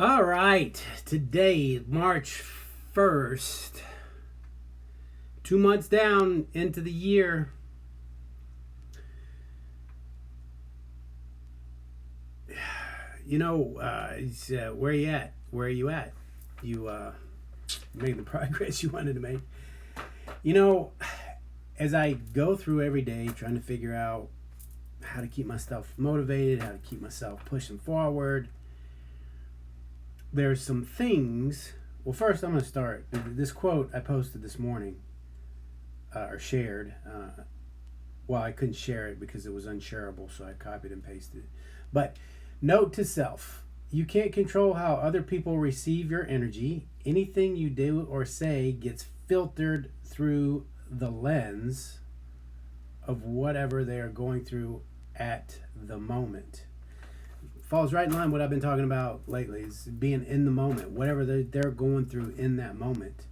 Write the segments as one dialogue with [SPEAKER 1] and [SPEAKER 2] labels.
[SPEAKER 1] All right, today, March 1st, 2 months down into the year. Where you at? Where are you at? You made the progress you wanted to make. You know, as I go through every day trying to figure out how to keep myself motivated, how to keep myself pushing forward, there's some things. Well, first, I'm going to start. This quote I posted this morning, or shared. Well, I couldn't share it because it was unshareable, so I copied and pasted it. But note to self: you can't control how other people receive your energy. Anything you do or say gets filtered through the lens of whatever they are going through at the moment. Falls right in line with what I've been talking about lately, is being in the moment, whatever they're going through in that moment.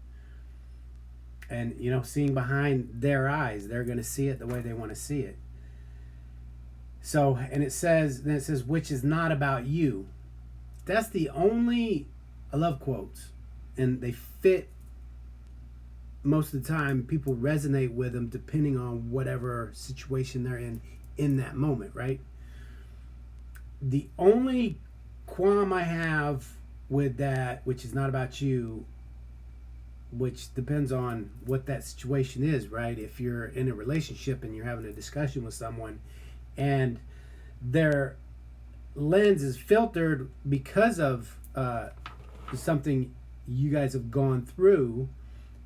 [SPEAKER 1] And, seeing behind their eyes, they're going to see it the way they want to see it. So, and it says, which is not about you. That's the only, I love quotes, and they fit most of the time. People resonate with them depending on whatever situation they're in that moment, right? The only qualm I have with that, which is not about you, which depends on what that situation is, right? If you're in a relationship and you're having a discussion with someone and their lens is filtered because of something you guys have gone through,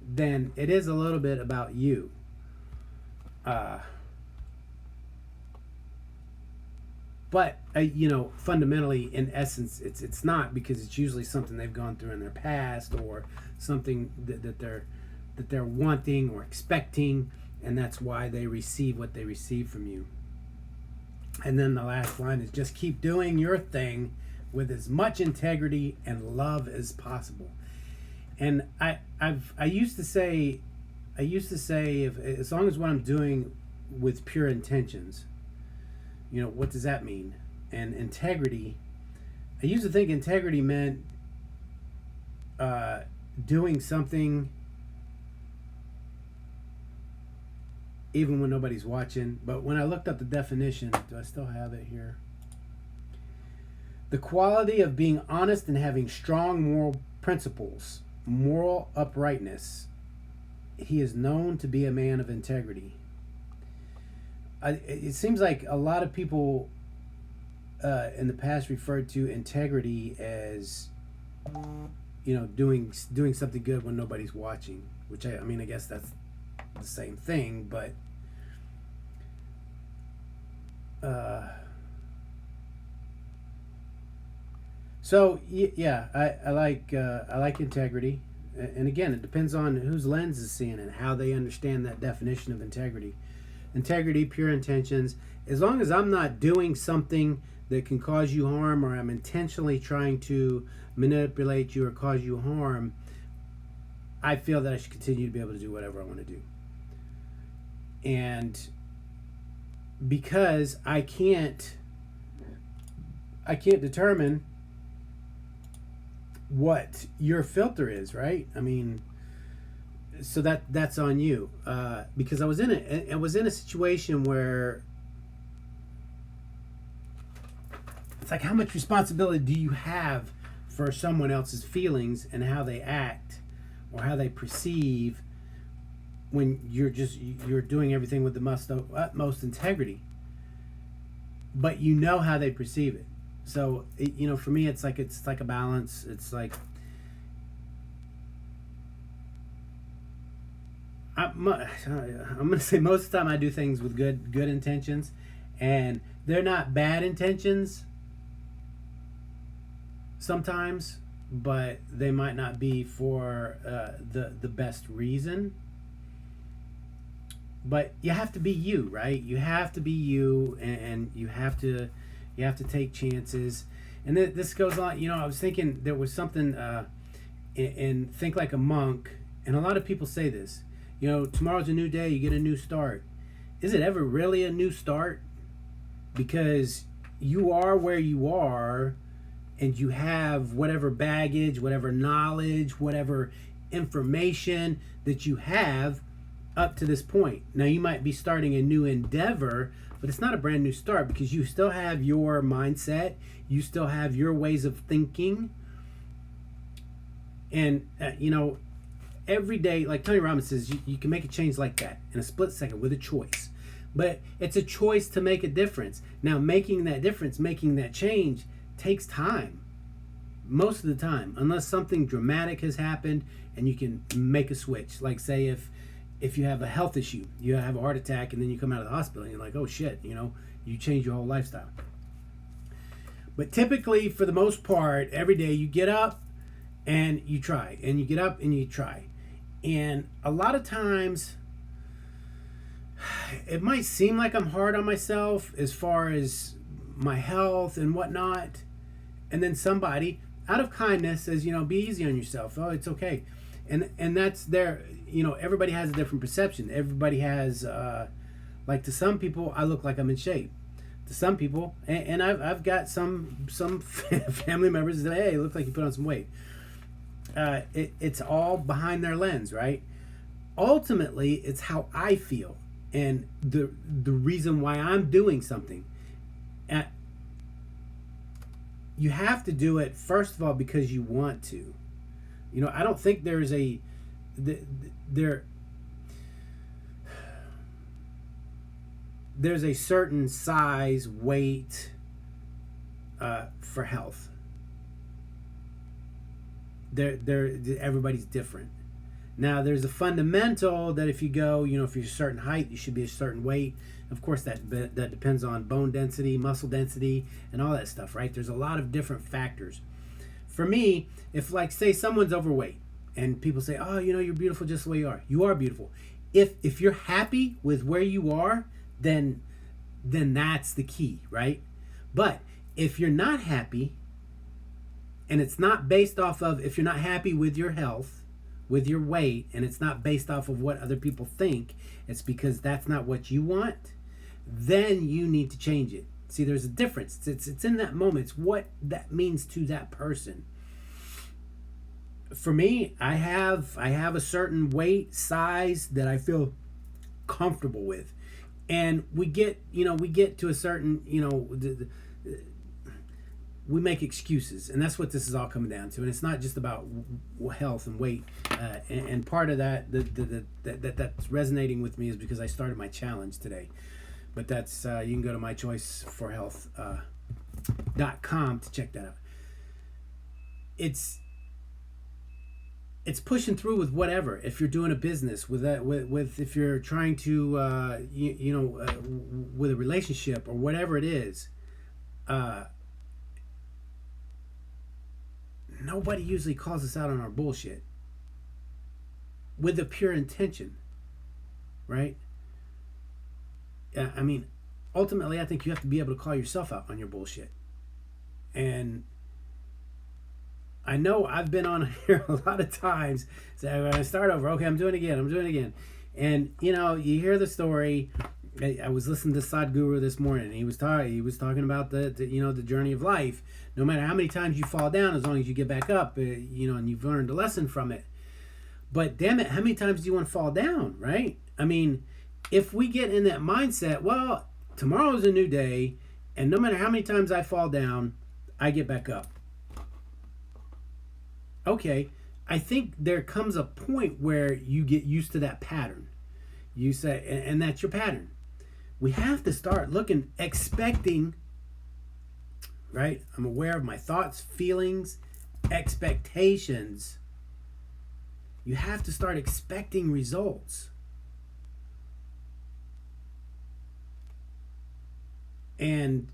[SPEAKER 1] then it is a little bit about you. But fundamentally, in essence, it's not, because it's usually something they've gone through in their past, or something that they're wanting or expecting, and that's why they receive what they receive from you. And then the last line is, just keep doing your thing with as much integrity and love as possible. And I used to say, if as long as what I'm doing with pure intentions. What does that mean? And integrity, I used to think integrity meant doing something even when nobody's watching. But when I looked up the definition, do I still have it here? The quality of being honest and having strong moral principles, moral uprightness. He is known to be a man of integrity. It seems like a lot of people in the past referred to integrity as doing something good when nobody's watching, which I guess that's the same thing, but I like integrity, and again, it depends on whose lens is seeing it and how they understand that definition of integrity. Integrity, pure intentions. As long as I'm not doing something that can cause you harm, or I'm intentionally trying to manipulate you or cause you harm, I feel that I should continue to be able to do whatever I want to do. And because I can't determine what your filter is, right? So that's on you, because I was in a situation where it's like, how much responsibility do you have for someone else's feelings and how they act or how they perceive, when you're doing everything with the utmost integrity, but how they perceive it. So for me, it's like a balance. It's like, I'm going to say, most of the time I do things with good intentions, and they're not bad intentions sometimes, but they might not be for the best reason. But you have to be you, right? You have to be you, and you have to take chances. And this goes on. I was thinking there was something in Think Like a Monk, and a lot of people say this. Tomorrow's a new day, you get a new start. Is it ever really a new start? Because you are where you are, and you have whatever baggage, whatever knowledge, whatever information that you have up to this point. Now you might be starting a new endeavor, but it's not a brand new start because you still have your mindset, you still have your ways of thinking. And every day, like Tony Robbins says, you can make a change like that in a split second with a choice. But it's a choice to make a difference. Now, making that difference, making that change takes time. Most of the time, unless something dramatic has happened and you can make a switch. Like say if you have a health issue, you have a heart attack and then you come out of the hospital and you're like, oh shit, you change your whole lifestyle. But typically, for the most part, every day you get up and you try, and you get up and you try. And a lot of times it might seem like I'm hard on myself as far as my health and whatnot. And then somebody, out of kindness, says, be easy on yourself. Oh, it's okay. And that's there. Everybody has a different perception. Everybody has, like to some people, I look like I'm in shape. To some people, and I've got some family members that, hey, it looks like you put on some weight. It's all behind their lens, right? Ultimately, it's how I feel and the reason why I'm doing something. You have to do it, first of all, because you want to. I don't think there's there's a certain size, weight for health. Everybody's different. Now, there's a fundamental that if you go, if you're a certain height, you should be a certain weight. Of course, that depends on bone density, muscle density, and all that stuff, right? There's a lot of different factors. For me, if like say someone's overweight and people say, oh, you're beautiful just the way you are. You are beautiful. If you're happy with where you are, then that's the key, right? But if you're not happy, and it's not based off of, if you're not happy with your health, with your weight, and it's not based off of what other people think, it's because that's not what you want, then you need to change it. See, there's a difference. It's in that moment. It's what that means to that person. For me, I have a certain weight, size that I feel comfortable with. And we get to a certain, we make excuses, and that's what this is all coming down to. And it's not just about health and weight. And part of that that's resonating with me is because I started my challenge today. But that's you can go to mychoiceforhealth.com to check that out. It's pushing through with whatever. If you're doing a business with if you're trying to with a relationship or whatever it is, nobody usually calls us out on our bullshit with a pure intention, right? I mean, ultimately, I think you have to be able to call yourself out on your bullshit. And I know I've been on here a lot of times. So when I start over, okay, I'm doing it again. And, you hear the story. I was listening to Sadhguru this morning. He was talking about the journey of life. No matter how many times you fall down, as long as you get back up, and you've learned a lesson from it. But damn it, how many times do you want to fall down, right? I mean, if we get in that mindset, well, tomorrow's a new day, and no matter how many times I fall down, I get back up. Okay, I think there comes a point where you get used to that pattern. You say, and that's your pattern. We have to start looking, expecting, right? I'm aware of my thoughts, feelings, expectations. You have to start expecting results. And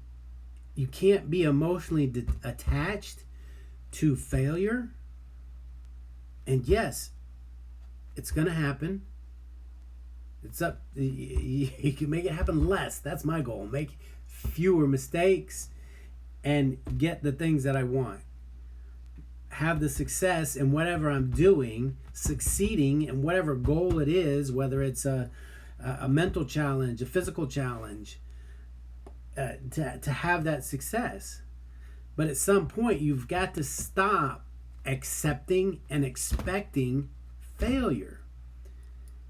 [SPEAKER 1] you can't be emotionally attached to failure. And yes, it's going to happen. It's up. You can make it happen less. That's my goal. Make fewer mistakes and get the things that I want. Have the success in whatever I'm doing, succeeding in whatever goal it is, whether it's a mental challenge, a physical challenge, to have that success. But at some point, you've got to stop accepting and expecting failure.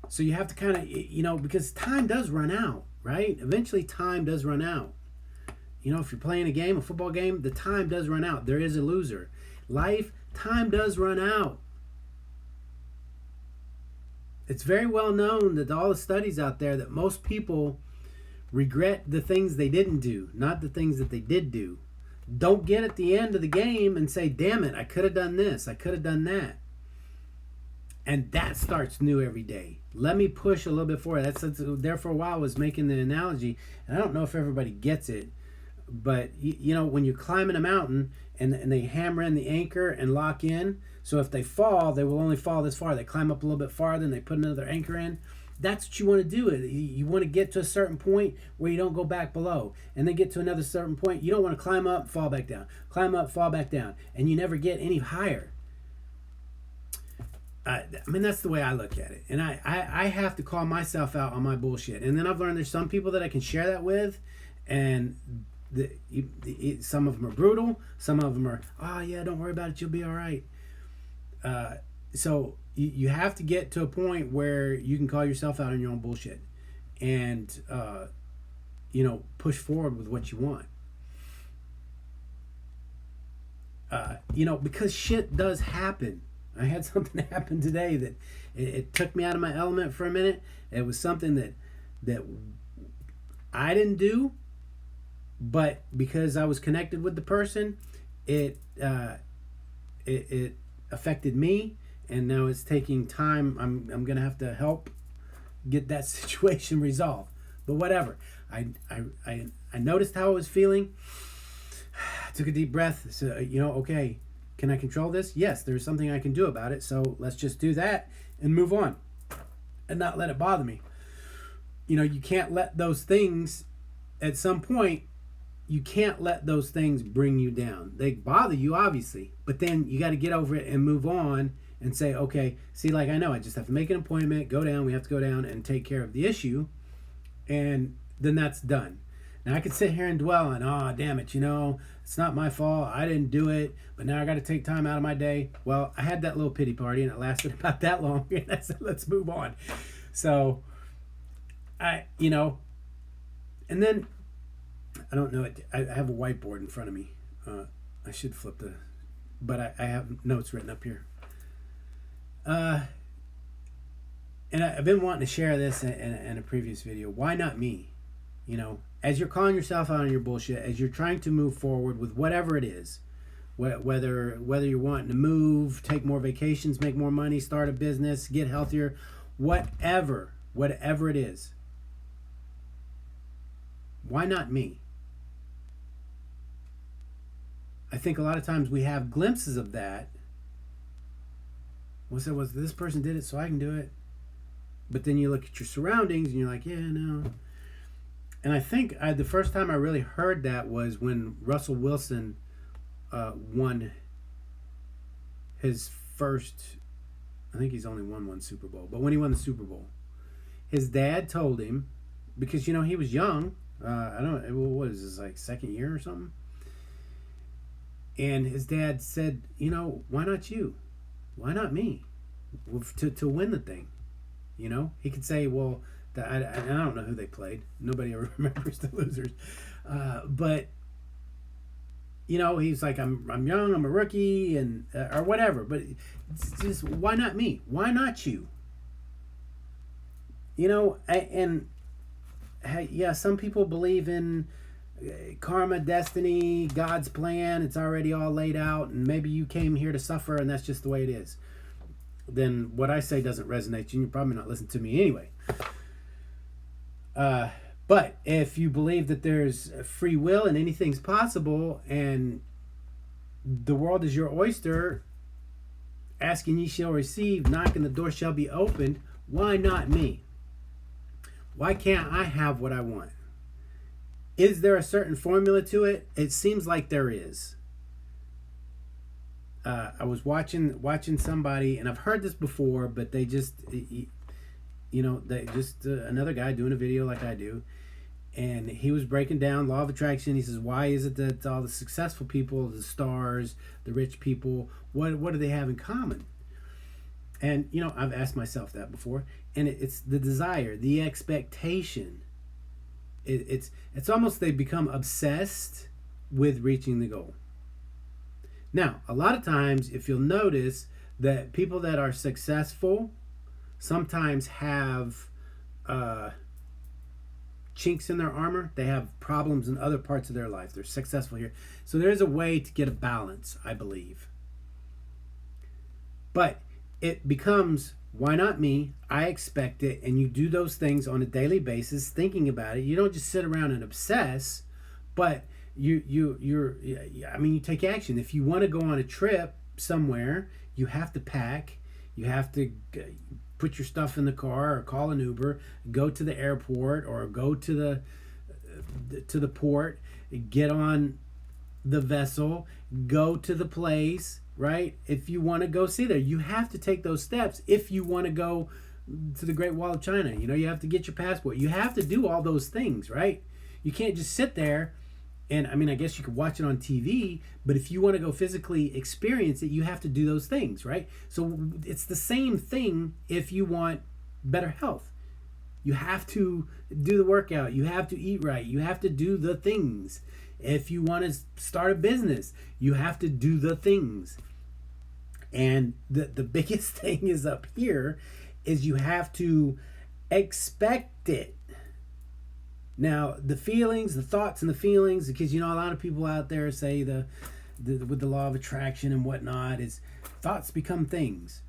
[SPEAKER 1] So you have to kind of, because time does run out, right? Eventually, time does run out. If you're playing a football game, the time does run out. There is a loser. Life, time does run out. It's very well known that all the studies out there that most people regret the things they didn't do, not the things that they did do. Don't get at the end of the game and say, damn it, I could have done this, I could have done that. And that starts new every day. Let me push a little bit forward. That's there for a while I was making the analogy, and I don't know if everybody gets it, but when you're climbing a mountain and they hammer in the anchor and lock in, so if they fall, they will only fall this far. They climb up a little bit farther and they put another anchor in. That's what you want to do. You want to get to a certain point where you don't go back below, and then get to another certain point. You don't want to climb up, fall back down, climb up, fall back down, and you never get any higher. That's the way I look at it. And I have to call myself out on my bullshit. And then I've learned there's some people that I can share that with, and some of them are brutal. Some of them are, oh yeah, don't worry about it, you'll be all right. So you have to get to a point where you can call yourself out on your own bullshit, and push forward with what you want. Because shit does happen. I had something happen today that it took me out of my element for a minute. It was something that I didn't do, but because I was connected with the person, it affected me, and now it's taking time. I'm gonna have to help get that situation resolved. But whatever. I noticed how I was feeling. I took a deep breath. So okay. Can I control this? Yes, there's something I can do about it. So let's just do that and move on and not let it bother me. You can't let those things, at some point, you can't let those things bring you down. They bother you, obviously, but then you got to get over it and move on and say, okay, see, like I know, I just have to make an appointment, go down, we have to go down and take care of the issue, and then that's done. Now I could sit here and dwell on, oh, damn it, it's not my fault, I didn't do it, but now I got to take time out of my day. Well, I had that little pity party, and it lasted about that long, and I said, let's move on. So, and then, I don't know, I have a whiteboard in front of me. I should flip but I have notes written up here. And I've been wanting to share this in a previous video. Why not me? As you're calling yourself out on your bullshit, as you're trying to move forward with whatever it is, whether you're wanting to move, take more vacations, make more money, start a business, get healthier, whatever it is, why not me? I think a lot of times we have glimpses of that. Was this person did it, so I can do it? But then you look at your surroundings and you're like, yeah, no. And I think the first time I really heard that was when Russell Wilson won his first, I think he's only won one Super Bowl, but when he won the Super Bowl, his dad told him, because he was young, I don't know, what is this, like second year or something? And his dad said, why not you? Why not me? To win the thing. He could say, well, I don't know who they played. Nobody ever remembers the losers. But, he's like, I'm young, I'm a rookie, and or whatever. But it's just, why not me? Why not you? Some people believe in karma, destiny, God's plan. It's already all laid out, and maybe you came here to suffer, and that's just the way it is. Then what I say doesn't resonate, and you're probably not listening to me anyway. But if you believe that there's free will and anything's possible, and the world is your oyster, asking ye shall receive, knocking the door shall be opened, why not me? Why can't I have what I want? Is there a certain formula to it? It seems like there is. I was watching somebody, and I've heard this before, but they just, another guy doing a video like I do, And he was breaking down law of attraction. He says, why is it that all the successful people, the stars, the rich people, what do they have in common? And I've asked myself that before, and it's the desire, the expectation. It's almost they become obsessed with reaching the goal. Now, a lot of times, if you'll notice that people that are successful sometimes have chinks in their armor. They have problems in other parts of their life. They're successful here. So there's a way to get a balance, I believe. But it becomes, why not me? I expect it, and you do those things on a daily basis, thinking about it. You don't just sit around and obsess, but you take action. If you want to go on a trip somewhere, you have to pack. You have to put your stuff in the car or call an Uber, go to the airport or go to the port, get on the vessel, go to the place, right? If you want to go see there, you have to take those steps. If you want to go to the Great Wall of China, you have to get your passport. You have to do all those things, right? You can't just sit there. And I guess you could watch it on TV, but if you want to go physically experience it, you have to do those things, right? So it's the same thing if you want better health. You have to do the workout. You have to eat right. You have to do the things. If you want to start a business, you have to do the things. And the biggest thing is up here is you have to expect it. Now, the feelings, the thoughts and the feelings, because a lot of people out there say with the law of attraction and whatnot, is thoughts become things.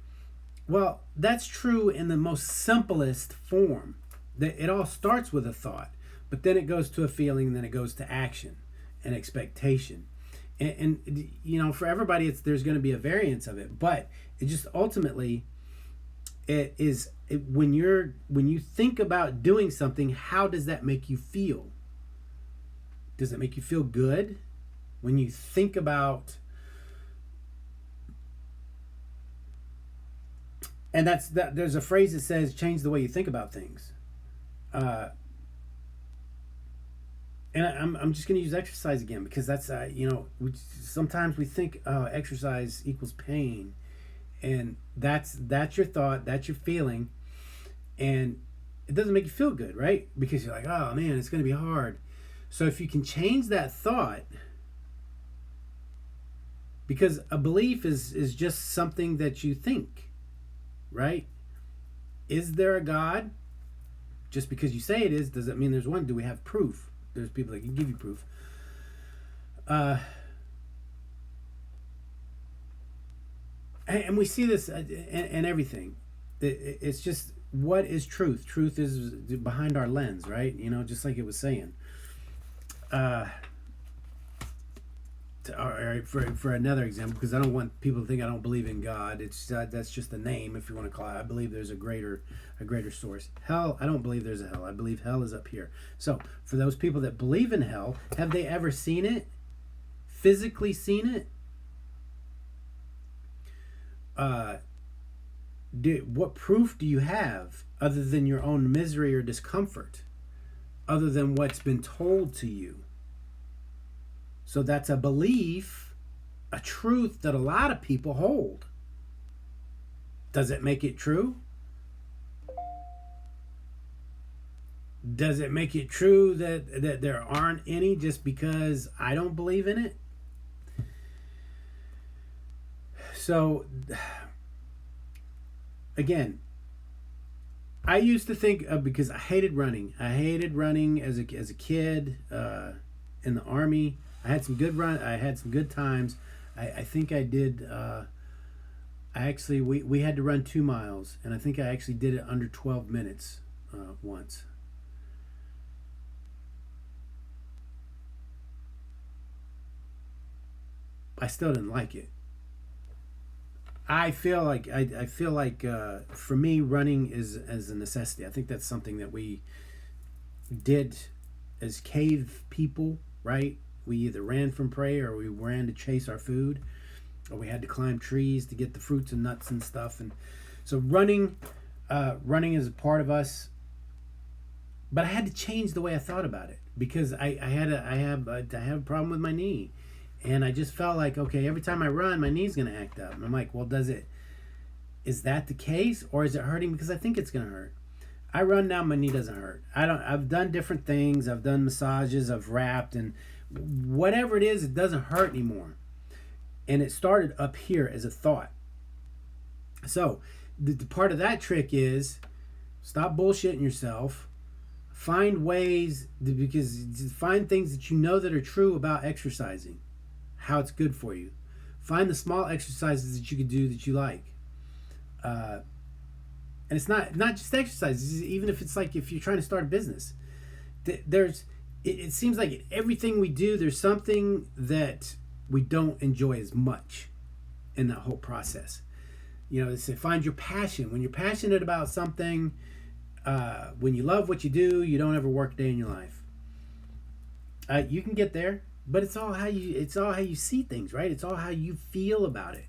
[SPEAKER 1] Well, that's true in the most simplest form. It all starts with a thought, but then it goes to a feeling, and then it goes to action and expectation. And for everybody, there's going to be a variance of it, but it just ultimately when you think about doing something, how does that make you feel? Does it make you feel good? When you think about, and there's a phrase that says, change the way you think about things. And I'm just going to use exercise again, because that's, sometimes we think exercise equals pain. And that's your thought, that's your feeling, and it doesn't make you feel good, right? Because you're like, oh man, it's going to be hard. So if you can change that thought, because a belief is just something that you think, right? Is there a God? Just because you say it is, does that mean there's one? Do we have proof? There's people that can give you proof. And we see this in everything. It's just, what is truth? Truth is behind our lens, right? Just like it was saying. For another example, because I don't want people to think I don't believe in God. It's that's just a name, if you want to call it. I believe there's a greater source. Hell, I don't believe there's a hell. I believe hell is up here. So for those people that believe in hell, have they ever seen it? Physically seen it? What proof do you have other than your own misery or discomfort, other than what's been told to you? So that's a belief, a truth that a lot of people hold. Does it make it true? Does it make it true that there aren't any just because I don't believe in it? So, again, I used to think because I hated running. I hated running as a kid in the Army. I had some good times. I think I did. We had to run 2 miles, and I think I actually did it under 12 minutes once. I still didn't like it. I feel like for me, running is a necessity. I think that's something that we did as cave people, right? We either ran from prey, or we ran to chase our food, or we had to climb trees to get the fruits and nuts and stuff. And so running is a part of us. but I had to change the way I thought about it because I have a problem with my knee, and I just felt like, okay, every time I run, my knee's gonna act up. And I'm like, well, is that the case, or is it hurting because I think it's gonna hurt? I run now, my knee doesn't hurt. I've done different things. I've done massages. I've wrapped, and whatever it is, it doesn't hurt anymore. And it started up here as a thought. So the part of that trick is stop bullshitting yourself. Find ways find things that you know that are true about exercising, how it's good for you. Find the small exercises that you can do that you like. And it's not just exercises. Even if it's like if you're trying to start a business, it seems like everything we do, there's something that we don't enjoy as much in that whole process. You know, they say find your passion. When you're passionate about something, when you love what you do, you don't ever work a day in your life. You can get there, but it's all how you see things, right? It's all how you feel about it.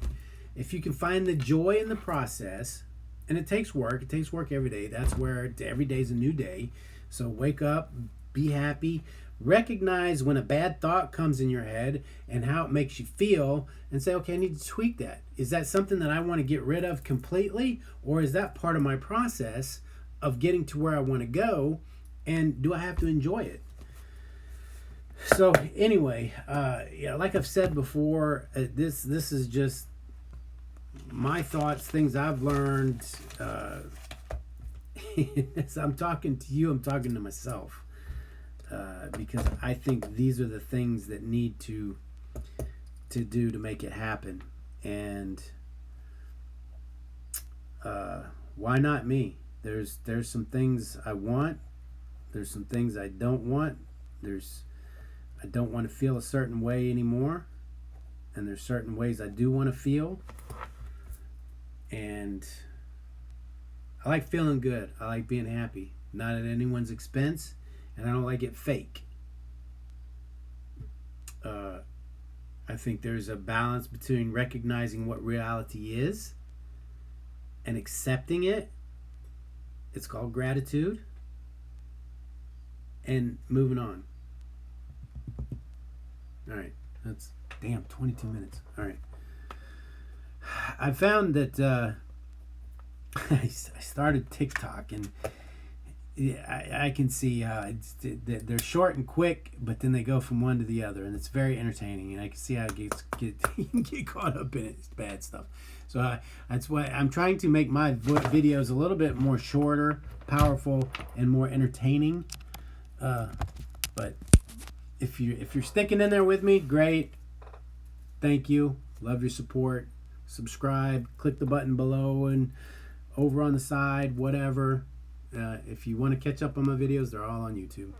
[SPEAKER 1] If you can find the joy in the process, and it takes work every day. That's where every day is a new day. So wake up, be happy, recognize when a bad thought comes in your head and how it makes you feel, and say, okay, I need to tweak that. Is that something that I want to get rid of completely, or is that part of my process of getting to where I want to go, and do I have to enjoy it? So anyway, like I've said before, this is just my thoughts, things I've learned. As I'm talking to you, I'm talking to myself, because I think these are the things that need to do to make it happen. And why not me? There's some things I want. There's some things I don't want. I don't want to feel a certain way anymore, and there's certain ways I do want to feel. And I like feeling good. I like being happy, not at anyone's expense, and I don't like it fake. I think there's a balance between recognizing what reality is and accepting it. It's called gratitude. And moving on. All right, that's 22 minutes. All right. I found that I started TikTok, and I can see they're short and quick, but then they go from one to the other, and it's very entertaining. And I can see how it you can get caught up in it. It's bad stuff. So that's why I'm trying to make my videos a little bit more shorter, powerful, and more entertaining. But if you're sticking in there with me, great. Thank you. Love your support. Subscribe. Click the button below and over on the side. Whatever. If you want to catch up on my videos, they're all on YouTube.